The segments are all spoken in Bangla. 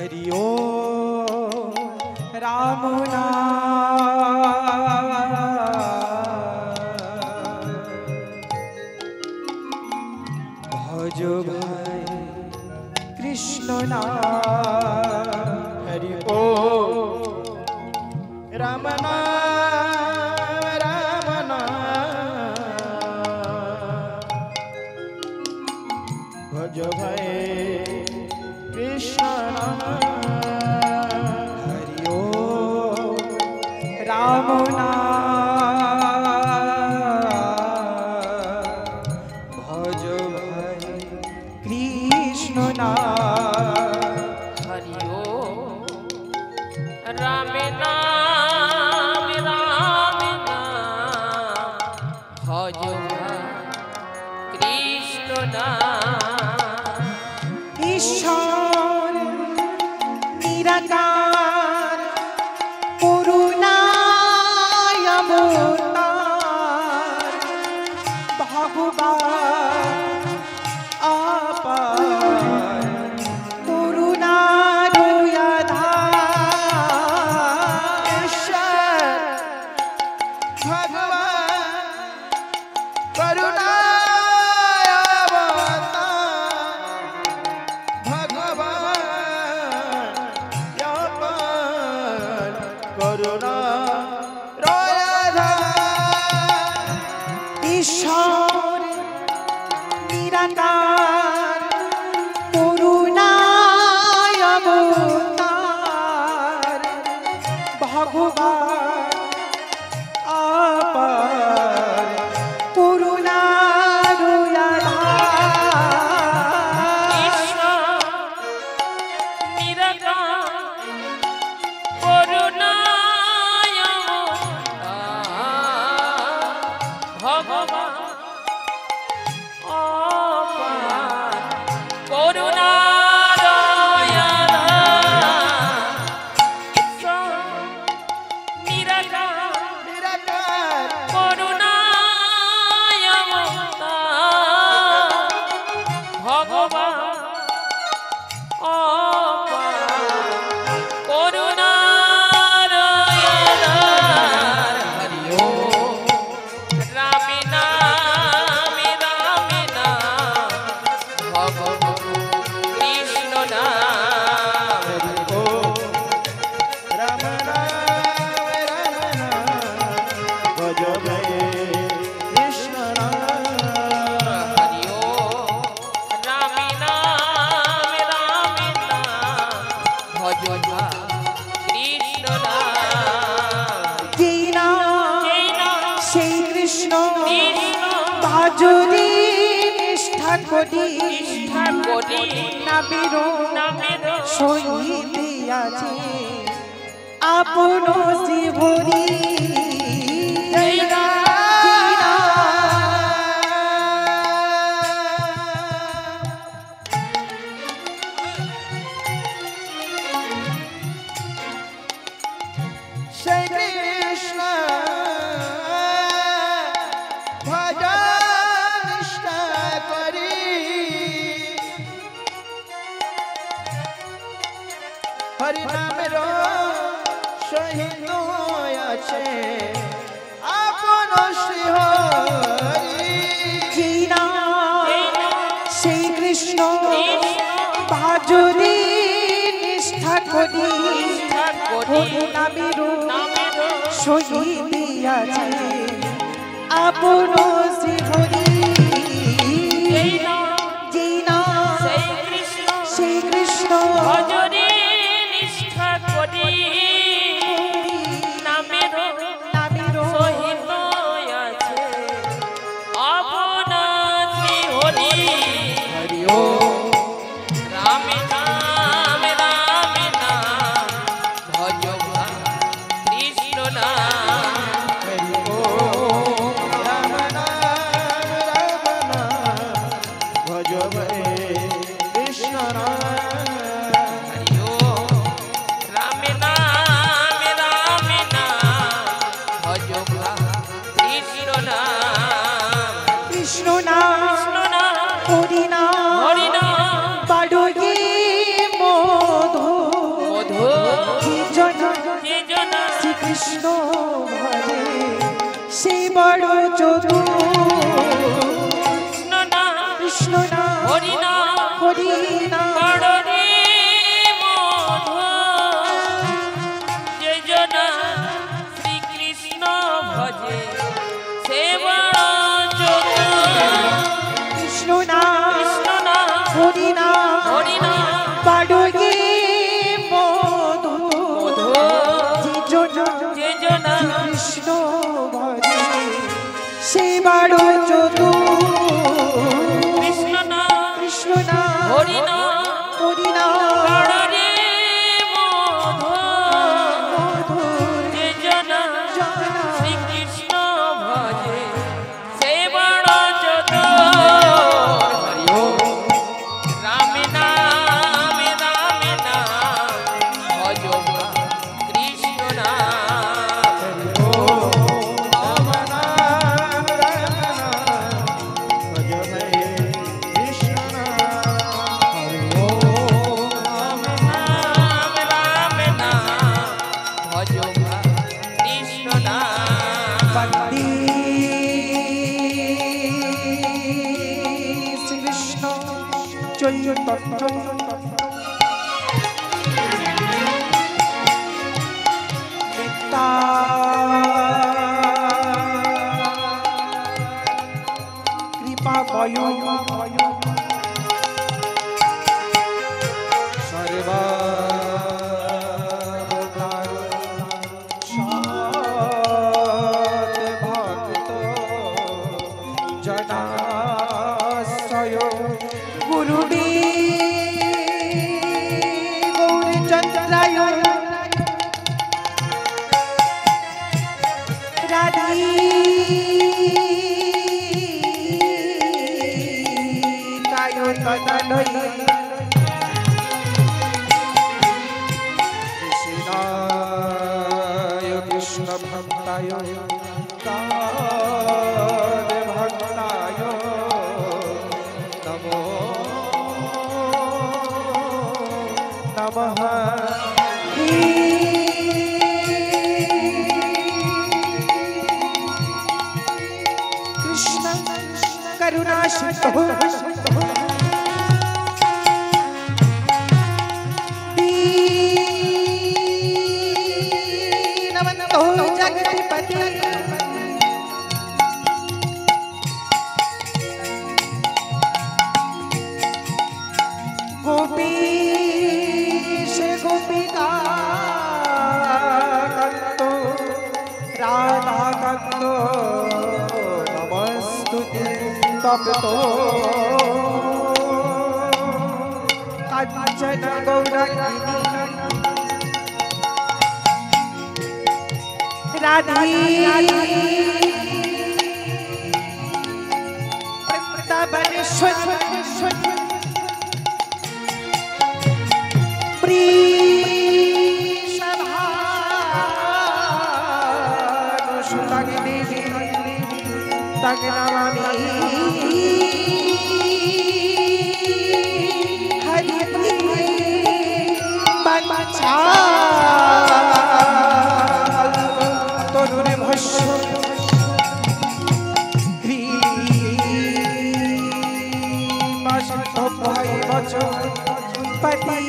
हरि ओम राम भज भाई कृष्ण हरि ओम राम भज भाई कृष्ण हरि ओम राम भज भाई कृष्ण हरि ओम राम नाम राम नाम भज कृष्ण ईश्वर निराकार करुणाय अवतार भगवान अपार करुणार आधार ईश्वर भगवान करुणाय अवतार भगवान अपार करुणा ईश्वर निराकार करुणाय अवतार भगवान अपार करुणार যদি নিষ্ঠা করি নামের সহিত আছে আপন জীবনী हरि नामेर सहित आछे आपन श्री हरि श्री कृष्ण बाजुरी निष्ठा करी हरि नामेर सहित आछे आपन श्री हरि श्री कृष्ण কৃষ্ণ ভরে সে বড় যদু কৃষ্ণ না কৃষ্ণ না হরি না হরি না বড় রে মধু যে জনা শ্রীকৃষ্ণ ভজে সে বড় যদু কৃষ্ণ না কৃষ্ণ না হরি না হরি না বড় রে মধু মধু যে জনা কৃষ্ণ ভরে সে বড় যদু কৃষ্ণ না কৃষ্ণ না হরি না হরি না বড় রে মধু যে জনা শ্রীকৃষ্ণ ভজে সে বড় যদু হরি ওম রাম নাম ভজ কৃষ্ণ নাম রাম নাম ভজ কৃষ্ণ নাম বন্দে শ্রীকৃষ্ণ চৈতন্য নিত্যা কৃপা বয় গুরুবে গৌরচন্দ্রায় রাধি কায় তদলয় কৃষ্ণ ভক্তায় ভক্তায় নমো নমঃ কৃষ্ণ করুণা সিন্ধু দীনবন্ধো জগৎপতি गोपीश गोपिका कंतो राधा कंतो नमस्तुते तप्तो कांचन गौरंगिनी राधी वृंदावनेश्वरी তরুণে ভস্য ভাই বচন পতি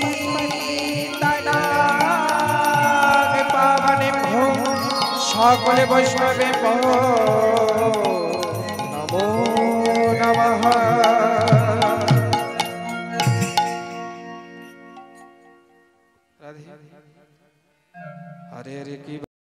পাবনে ভো সকলে বৈষ্ণবে নমো নমঃ আরে আরে কি